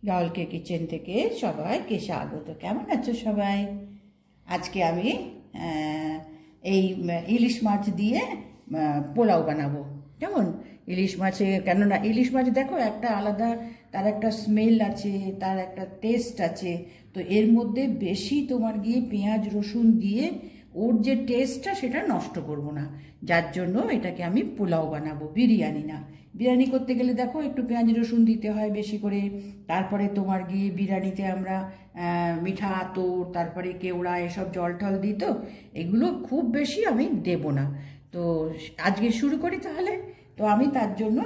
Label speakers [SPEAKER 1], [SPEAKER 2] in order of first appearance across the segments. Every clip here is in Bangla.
[SPEAKER 1] রাহুলকে কিচেন থেকে সবাইকে স্বাগত। কেমন আছো সবাই? আজকে আমি এই ইলিশ মাছ দিয়ে পোলাও বানাবো। কেমন ইলিশ মাছে, কেননা ইলিশ মাছ দেখো একটা আলাদা, তার একটা স্মেল আছে, তার একটা টেস্ট আছে। তো এর মধ্যে বেশি তোমার গিয়ে পেঁয়াজ রসুন দিয়ে ওর যে টেস্টটা সেটা নষ্ট করব না, যার জন্য এটাকে আমি পোলাও বানাবো, বিরিয়ানি না। বিরিয়ানি করতে গেলে দেখো একটু পেঁয়াজ রসুন দিতে হয় বেশি করে, তারপরে তোমার গিয়ে বিরিয়ানিতে আমরা মিঠা আতর, তারপরে কেওড়া, এসব জল টল দিই। তো এগুলো খুব বেশি আমি দেব না। তো আজকে শুরু করি তাহলে। তো আমি তার জন্য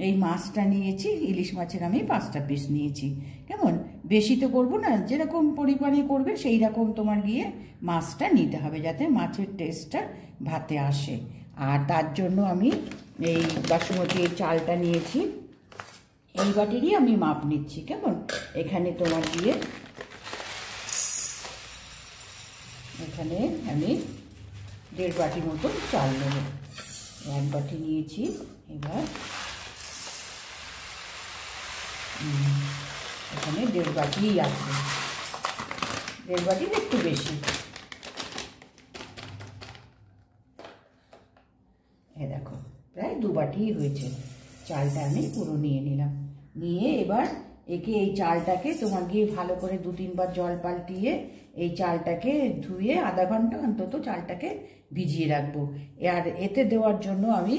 [SPEAKER 1] এই মাছটা নিয়েছি, ইলিশ মাছের আমি 5টা পিস নিয়েছি। কেমন, বেশি তো করবো না, যেরকম পরিমাণে করবে সেই রকম তোমার গিয়ে মাছটা নিতে হবে, যাতে মাছের টেস্টটা ভাতে আসে। আর তার জন্য আমি এই বাসমতি চালটা নিয়েছি, এই বাটিরই আমি মাপ নিচ্ছি। কেমন, এখানে তোমার গিয়ে এখানে আমি 1.5 বাটি মতো চাল নেব। 1 বাটি নিয়েছি। এবার এখানে 1.5 বাটিই আছে, 1.5 বাটির একটু বেশি। দেখো প্রায় 2 বাটিই হয়েছে। চালটা আমি পুরো নিয়ে নিলাম, নিয়ে এবার একে এই চালটাকে তোমার গিয়ে ভালো করে 2-3 বার জল পাল্টিয়ে এই চালটাকে ধুয়ে আধা ঘন্টা অন্তত চালটাকে ভিজিয়ে রাখবো। আর এতে দেওয়ার জন্য আমি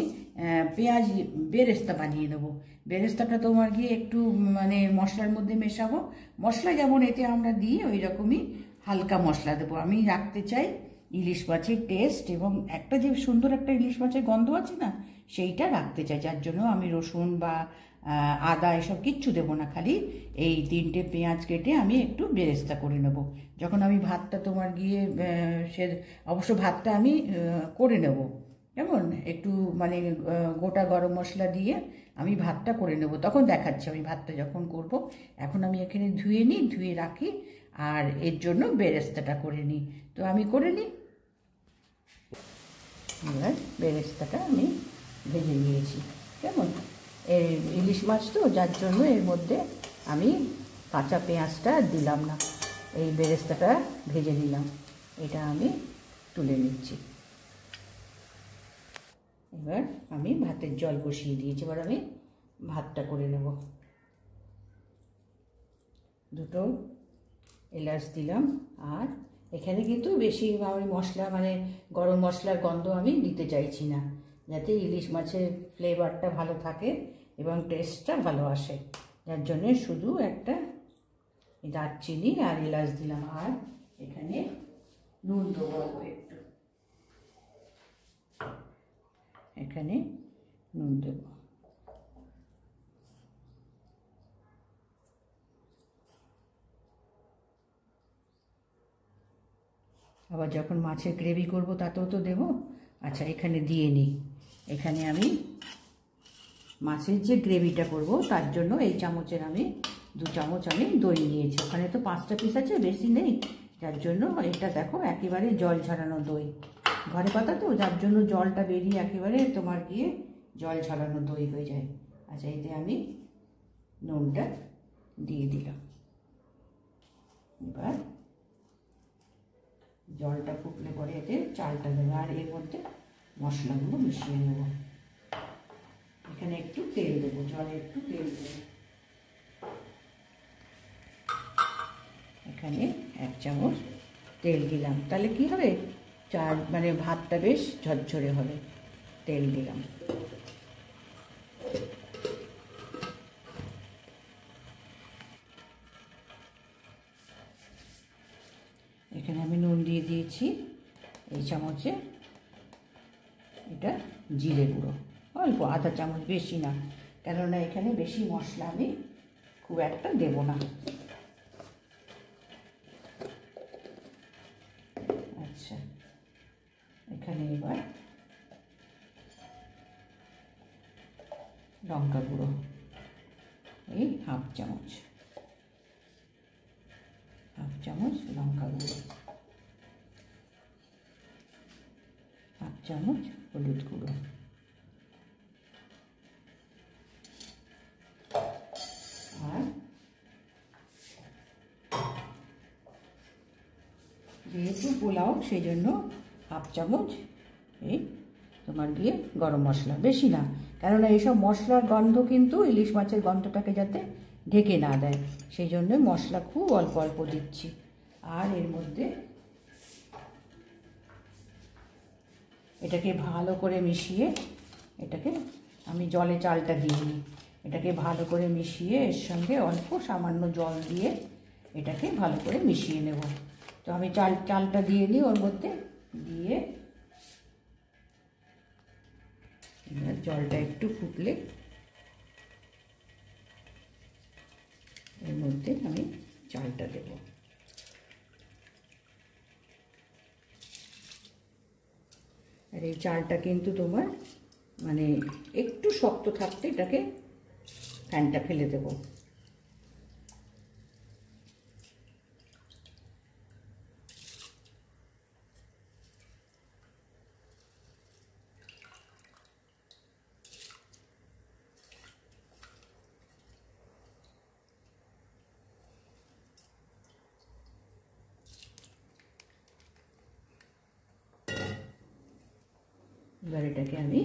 [SPEAKER 1] পেঁয়াজ বেরেস্তা বানিয়ে নেবো। বেরেস্তাটা তোমার গিয়ে একটু মানে মশলার মধ্যে মেশাবো। মশলা যেমন এতে আমরা দিই ওই রকমই হালকা মশলা দেবো। আমি রাখতে চাই ইলিশ মাছের টেস্ট, এবং একটা যে সুন্দর একটা ইলিশ মাছের গন্ধ আছে না, সেইটা রাখতে চাই। যার জন্য আমি রসুন বা আদা এসব কিচ্ছু দেবো না, খালি এই 3টে পেঁয়াজ কেটে আমি একটু বেরেস্তা করে নেব। যখন আমি ভাতটা তোমার গিয়ে সে অবশ্য ভাতটা আমি করে নেব, কেমন একটু মানে গোটা গরম মশলা দিয়ে আমি ভাতটা করে নেব, তখন দেখাচ্ছি আমি ভাতটা যখন করব। এখন আমি এখানে ধুয়ে নিই, ধুয়ে রাখি, আর এর জন্য বেরেস্তাটা করে নিই। তো আমি করে নিই। এবার বেরেস্তাটা আমি ভেজে নিয়েছি। কেমন, এই ইলিশ মাছ তো, যার জন্য এর মধ্যে আমি কাঁচা পেঁয়াজটা দিলাম না, এই বেরেস্তাটা ভেজে নিলাম। এটা আমি তুলে নিচ্ছি। এবার আমি ভাতের জল বসিয়ে দিয়েছি, এবার আমি ভাতটা করে নেব। 2টো এলাচ দিলাম। আর এখানে কিন্তু বেশি আমি মশলা মানে গরম মশলার গন্ধ আমি দিতে চাইছি না, যাতে ইলিশ মাছের ফ্লেভারটা ভালো থাকে এবং টেস্টটা ভালো আসে। যার জন্যে শুধু একটা দারচিনি আর এলাচ দিলাম। আর এখানে নুন দেবো অল্প একটু, এখানে নুন দেবো। আবার যখন মাছের গ্রেভি করব তাতেও তো দেবো। আচ্ছা, এখানে দিয়ে নিই। এখানে আমি মাছের যে গ্রেভিটা করব তার জন্য এই চামচের আমি 2 চামচ আমি দই নিয়েছি। ওখানে তো 5টা পিস আছে, বেশি নেই, যার জন্য এটা দেখো একেবারে জল ছড়ানো দই, ঘরে পাতা তো, যার জন্য জলটা বেরিয়ে একেবারে তোমার গিয়ে জল ছড়ানো দই হয়ে যায়। আচ্ছা, এতে আমি নুনটা দিয়ে দিলাম। এবার জলটা ফুটলে পরে এতে চালটা দেবো, আর এর মধ্যে মশলাগুলো মিশিয়ে নেব। এখানে একটু তেল দেবো, জলে একটু তেল দেবো। এখানে 1 চামচ তেল দিলাম, তাহলে কি হবে, চাল মানে ভাতটা বেশ ঝরঝরে হবে। তেল দিলাম। এখানে আমি নুন দিয়ে দিয়েছি এই চামচে। এটা জিরে গুঁড়ো অল্প, আধা চামচ, বেশি না, কেননা এখানে বেশি মশলা আমি খুব একটা দেব না। আচ্ছা, এখানে এবার লঙ্কা গুঁড়ো এই 1/2 চামচ, 1/2 চামচ লঙ্কা গুঁড়ো, 1/2 চামচ হলুদ গুঁড়ো, আর পোলাও, সেই জন্য হাফ চামচ এই তোমার গিয়ে গরম মশলা, বেশি না, কেননা এইসব মশলার গন্ধ কিন্তু ইলিশ মাছের গন্ধটাকে যাতে ঢেকে না দেয়, সেই জন্য মশলা খুব অল্প অল্প দিচ্ছি। আর এর মধ্যে এটাকে ভালো করে মিশিয়ে, এটাকে আমি জলে চালটা দিয়ে নিই, এটাকে ভালো করে মিশিয়ে এর সঙ্গে অল্প সামান্য জল দিয়ে এটাকে ভালো করে মিশিয়ে নেব। তো আমি চালটা দিয়ে নিই ওর মধ্যে, দিয়ে এবার জলটা একটু ফুটলে এর মধ্যে আমি চালটা দেব। আর এই চালটা কিন্তু তোমার মানে একটু শক্ত থাকতে এটাকে ফ্যানটা ফেলে দেব। এবার এটাকে আমি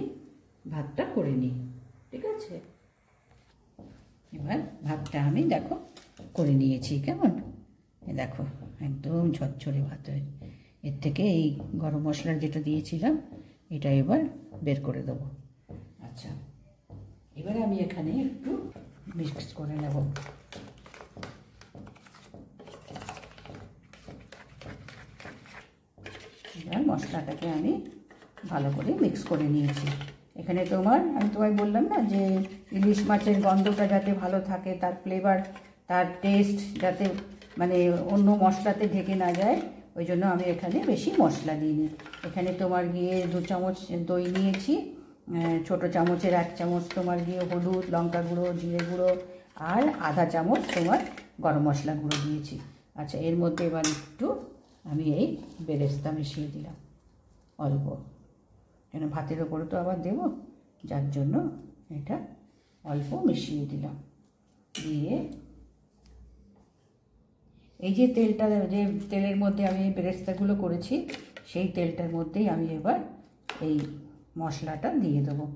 [SPEAKER 1] ভাতটা করে নিই, ঠিক আছে? এবার ভাতটা আমি দেখো করে নিয়েছি, কেমন দেখো একদম ঝরঝরে ভাত হয়ে, এর থেকে এই গরম মশলা যেটা দিয়েছিলাম এটা এবার বের করে দেবো। আচ্ছা, এবার আমি এখানে একটু মিক্স করে নেব। এবার মশলাটাকে আমি ভালো করে মিক্স করে নিয়েছি। এখানে আমি তোমায় বললাম না যে ইলিশ মাছের গন্ধটা যাতে ভালো থাকে, তার ফ্লেভার, তার টেস্ট যাতে মানে অন্য মশলাতে ঢেকে না যায়, ওই জন্য আমি এখানে বেশি মশলা দিইনি। এখানে তোমার গিয়ে 2 চামচ দই নিয়েছি, ছোটো চামচের 1 চামচ তোমার গিয়ে হলুদ, লঙ্কা গুঁড়ো, জিরে গুঁড়ো, আর আধা চামচ তোমার গরম মশলা গুঁড়ো দিয়েছি। আচ্ছা, এর মধ্যে এবার একটু আমি এই বেরেস্তা মিশিয়ে দিলাম অল্প, কেন ভাতের ওপরে তো আবার দেবো, যার জন্য এটা অল্প মিশিয়ে দিলাম। দিয়ে এই যে তেলের মধ্যে আমি বেরেস্তাগুলো করেছি, সেই তেলটার মধ্যেই আমি এবার এই মশলাটা দিয়ে দেবো।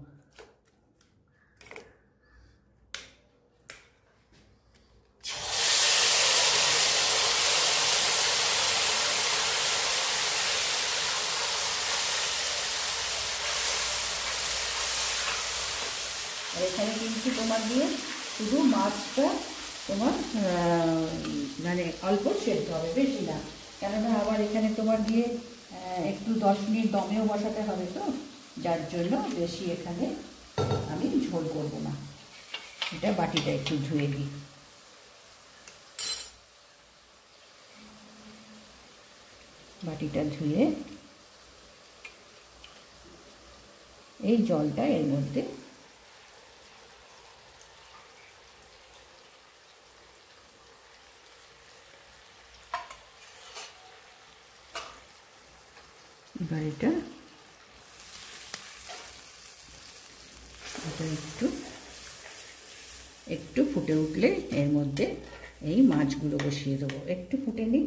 [SPEAKER 1] আর এখানে কিন্তু তোমার দিয়ে শুধু মাছটা তোমার মানে অল্প সেদ্ধ হবে, বেশি না, কেননা আবার এখানে তোমার দিয়ে একটু 10 মিনিট দমেও বসাতে হবে, তো যার জন্য বেশি এখানে আমি ঝোল করব না। এটা বাটিটা একটু ধুয়ে দিই। বাটিটা ধুয়ে এই জলটা এর মধ্যে এবার এটা একটু ফুটে উঠলে এর মধ্যে এই মাছগুলো বসিয়ে দেবো। একটু ফুটে নিই,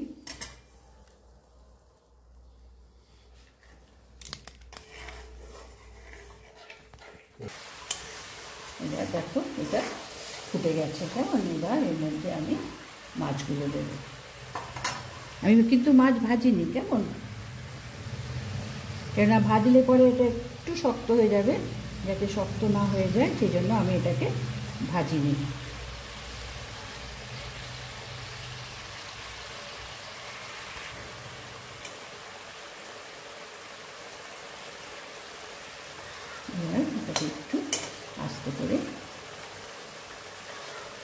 [SPEAKER 1] এবার দেখো এটা ফুটে গেছে, কেমন? এবার এর মধ্যে আমি মাছগুলো দেবো। আমি কিন্তু মাছ ভাজিনি, কেমন, কেননা ভাজলে পরে এটা একটু শক্ত হয়ে যাবে, যাতে শক্ত না হয়ে যায় সেই জন্য আমি এটাকে ভাজিনি। এবার এটাকে একটু আস্তে করে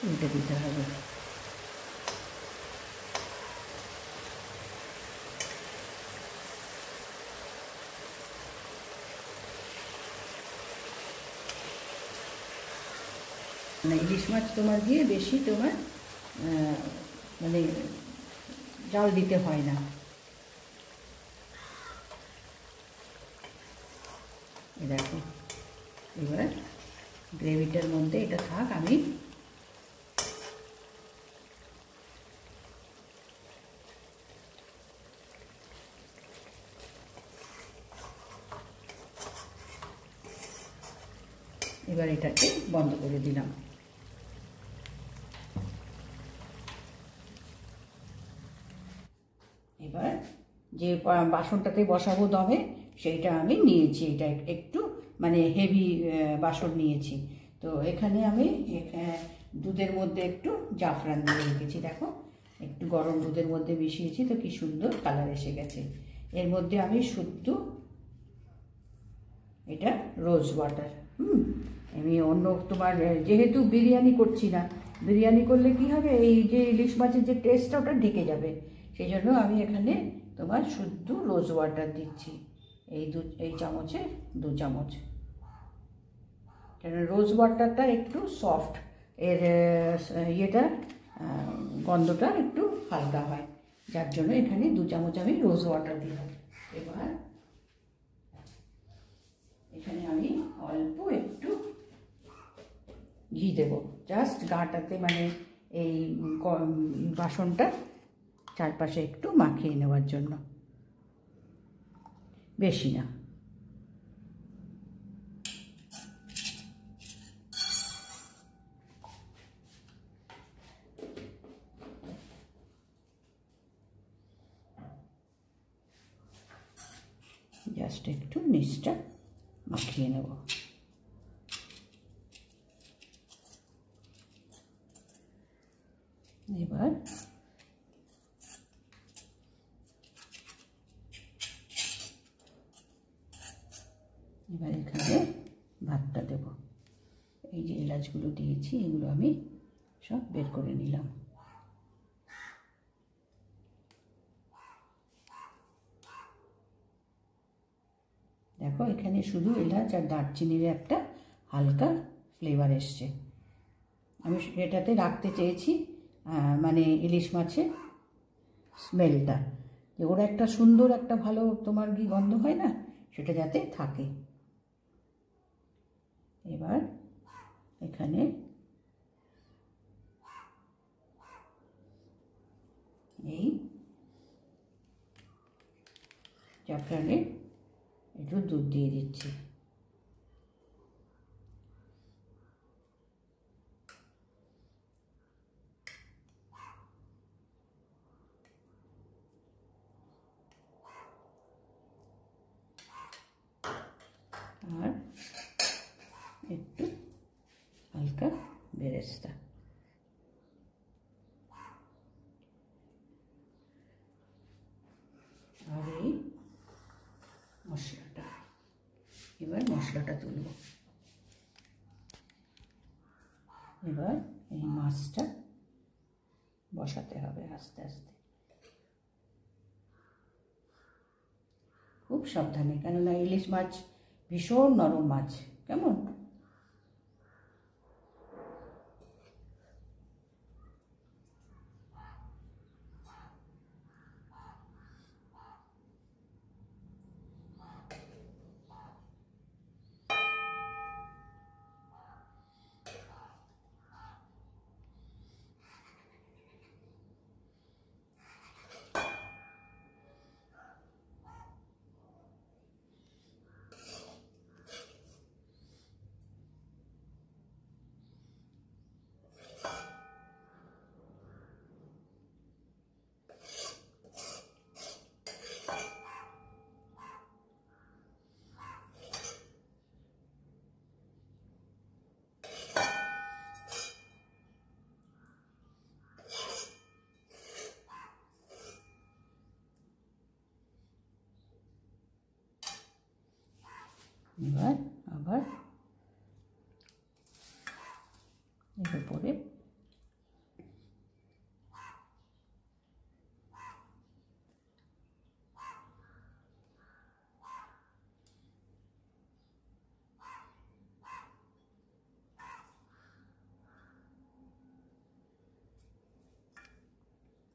[SPEAKER 1] উল্টে দিতে হবে। মানে ইলিশ মাছ তোমার দিয়ে বেশি তোমার মানে জাল দিতে হয় না। দেখো এবার গ্রেভিটার মধ্যে এটা থাক, আমি এবার এটাকে বন্ধ করে দিলাম। এবার যে বাসনটাতে বসাবো দমে সেইটা আমি নিয়েছি, এটা একটু মানে হেভি বাসন নিয়েছি। তো এখানে আমি দুধের মধ্যে একটু জাফরান দিয়ে রেখেছি, দেখো একটু গরম দুধের মধ্যে মিশিয়েছি, তো কি সুন্দর কালার এসে গেছে। এর মধ্যে আমি শুদ্ধ এটা রোজ ওয়াটার, আমি অন্য তোমার যেহেতু বিরিয়ানি করছি না, বিরিয়ানি করলে কি হবে এই যে ইলিশ মাছের যে টেস্টটা ওটা ঢেকে যাবে, সেই জন্য আমি এখানে তোমার শুদ্ধ রোজ ওয়াটার দিচ্ছি এই চামচে 2 চামচ। কেন রোজ ওয়াটারটা একটু সফট, এর ইয়েটা গন্ধটা একটু হালকা হয়, যার জন্য এখানে 2 চামচ আমি রোজ ওয়াটার দিলাম। এবার এখানে আমি অল্প একটু ঘি দেবো, জাস্ট গাটাতে মানে এই বাসনটা চারপাশে একটু মাখিয়ে নেওয়ার জন্য, বেশি না। জাস্ট একটু নিচটা মাখিয়ে নেব। এবার এখানে ভাতটা দেব। এই যে এলাচগুলো দিয়েছি এগুলো আমি সব বের করে নিলাম। দেখো এখানে শুধু এলাচ আর দারচিনির একটা হালকা ফ্লেভার এসছে। আমি এটাতে রাখতে চেয়েছি মানে ইলিশ মাছের স্মেলটা, যে ওরা একটা সুন্দর একটা ভালো তোমার কি গন্ধ হয় না, সেটা যাতে থাকে। এবার এখানে এই জাফরানে একটু দুধ দিয়ে দিচ্ছি। আর একটু হালকা বেরেস্তা। আর এই মশলাটা, এবার মশলাটা তুলব। এবার এই মাছটা বসাতে হবে আস্তে আস্তে, খুব সাবধানে, কেননা ইলিশ মাছ ভীষণ নরম মাছ, কেমন। এবার আবার এর উপরে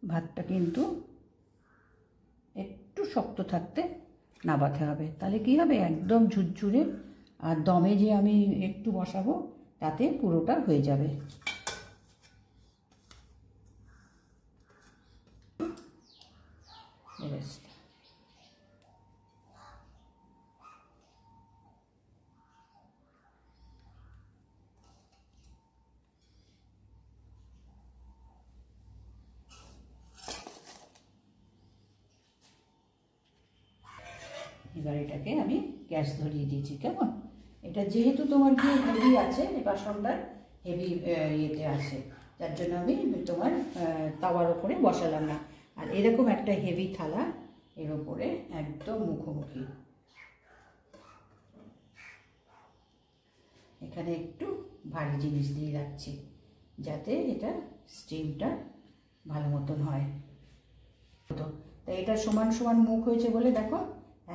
[SPEAKER 1] ভাতটা কিন্তু একটু শক্ত থাকতে নাবাতে হবে, তাহলে কি হবে একদম ঝুরঝুরে, আর দমে যে আমি একটু বসাবো তাতে পুরোটা হয়ে যাবে। এবার এটাকে আমি গ্যাস ধরিয়ে দিয়েছি। কেমন, এটা যেহেতু তোমার কি হেভি আছে, এই বাসনটা হেভি ইয়েতে আছে, যার জন্য আমি তোমার তাওয়ার ওপরে বসালাম না। আর এরকম একটা হেভি থালা এর ওপরে একদম মুখোমুখি, এখানে একটু ভারী জিনিস দিয়ে রাখছি যাতে এটা স্টিমটা ভালো মতন হয়। তো এটা সমান সমান মুখ হয়েছে বলে দেখো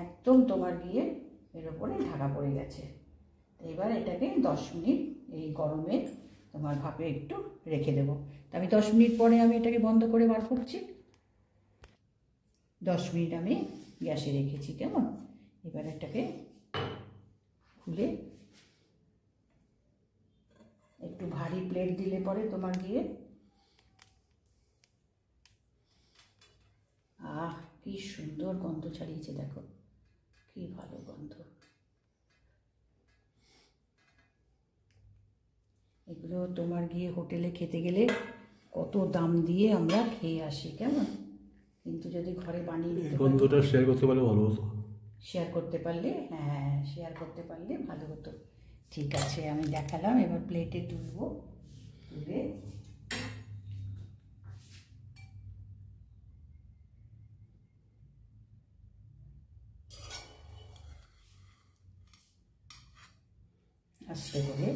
[SPEAKER 1] একদম তোমার গিয়ে এর ওপরে ঢাকা পড়ে গেছে। তো এবার এটাকে 10 মিনিট এই গরমে তোমার ভাপে একটু রেখে দেবো। তো আমি 10 মিনিট পরে আমি এটাকে বন্ধ করে বার করছি। 10 মিনিট আমি গ্যাসে রেখেছি। কেমন, এবার এটাকে খুলে একটু ভারী প্লেট দিলে পরে তোমার গিয়ে কি সুন্দর গন্ধ ছাড়িয়েছে, দেখো কি ভালো গন্ধ। এগুলো তোমার গিয়ে হোটেলে খেতে গেলে কত দাম দিয়ে আমরা খেয়ে আসি। কেমন, কিন্তু যদি ঘরে বানিয়ে নিতে
[SPEAKER 2] গন্ধটা শেয়ার করতে পারলে ভালো হতো।
[SPEAKER 1] শেয়ার করতে পারলে, হ্যাঁ শেয়ার করতে পারলে ভালো হতো। ঠিক আছে, আমি দেখালাম। এবার প্লেটে তুলবো, তুলে আস্তে করে,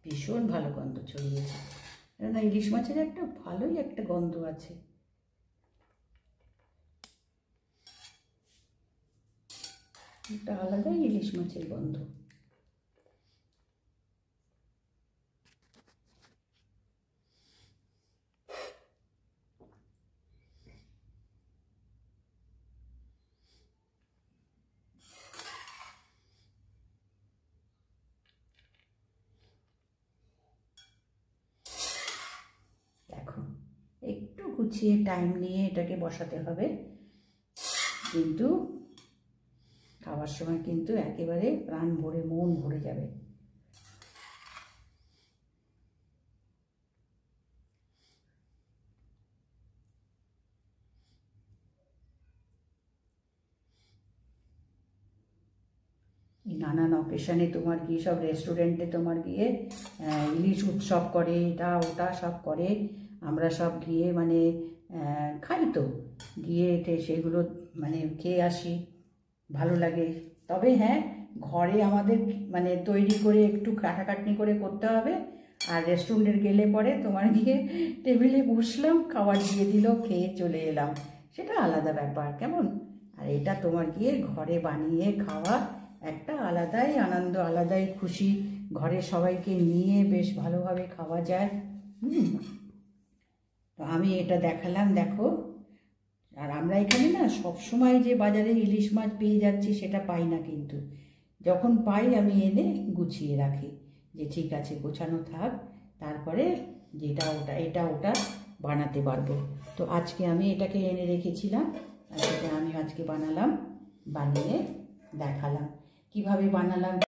[SPEAKER 1] ভীষণ ভালো গন্ধ ছড়িয়েছে। না, ইলিশ মাছের একটা ভালোই একটা গন্ধ আছে। একটা আলাদাই ইলিশ মাছের গন্ধ। দেখো একটু গুছিয়ে টাইম নিয়ে এটাকে বসাতে হবে, কিন্তু খাওয়ার সময় কিন্তু একেবারে প্রাণ ভরে মন ভরে যাবে। নানান অকেশনে তোমার গিয়ে সব রেস্টুরেন্টে তোমার গিয়ে ইলিশ উৎসব করে, এটা ওটা সব করে, আমরা সব গিয়ে মানে খাই। তো গিয়ে সেগুলো মানে খেয়ে আসি, ভালো লাগে। তবে হ্যাঁ, ঘরে আমাদের মানে তৈরি করে একটু কাটাকাটনি করে করতে হবে। আর রেস্টুরেন্টে গেলে পরে তোমার গিয়ে টেবিলে বসলাম, খাবার দিয়ে দিল, খেয়ে চলে এলাম, সেটা আলাদা ব্যাপার। কেমন, আর এটা তোমার গিয়ে ঘরে বানিয়ে খাওয়া একটা আলাদাই আনন্দ, আলাদাই খুশি। ঘরে সবাইকে নিয়ে বেশ ভালোভাবে খাওয়া যায়। তো আমি এটা দেখালাম, দেখো। আর আমরা এখানে না সবসময় যে বাজারে ইলিশ মাছ পেয়ে যাচ্ছি সেটা পাই না, কিন্তু যখন পাই আমি এনে গুছিয়ে রাখি, যে ঠিক আছে গোছানো থাক, তারপরে যেটা ওটা এটা ওটা বানাতে পারবো। তো আজকে আমি এটাকে এনে রেখেছিলাম, আর সেটা আমি আজকে বানালাম, বানিয়ে দেখালাম কিভাবে বানালাম।